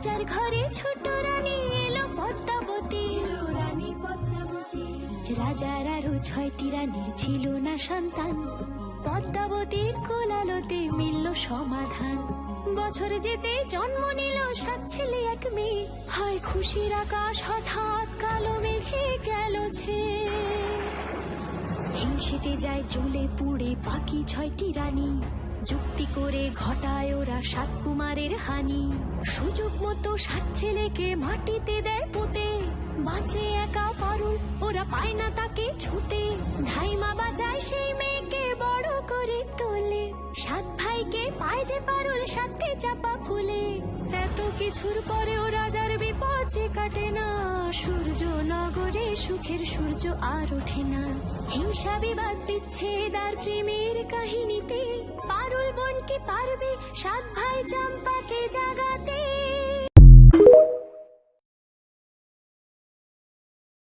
রাজার ঘরে ছোট রানী এলো পদ্মাবতী, রাজার আরো 6টি রানীর ছিল না সন্তান, পদ্মাবতীর কোলালোতে মিলল সমাধান। বছর যেতে জন্ম নিল 7 ছেলে 1 মেয়ে, হয় খুশির আকাশ হঠাৎ কালো মেঘে গেল ছেয়ে। হিংসেতে যায় জ্বলে পুড়ে বাকি 6টি রানী, যুক্তি করে ঘটায় ওরা 7 কুমারের হানি। সুযোগ মতো 7 ছেলেকে মাটিতে দেয় পুঁতে, বাঁচে একা পারুল ওরা পায় না তাকে ছুতে। ধাইমা বাঁচায় সেই মেয়েকে বড় করে তোলে, 7 ভাইকে পায় যে পারুল 7টি চাপা ফুলে। এত কিছুর পরেও রাজার বিপদ যে কাটে না, সূর্য নগরে সুখের সূর্য আর ওঠে না। হিংসা বিবাদ বিচ্ছেদ আর প্রেমের কাহিনীতে পারুল বোন কি পারবে 7 ভাই চম্পাকে জাগাতে।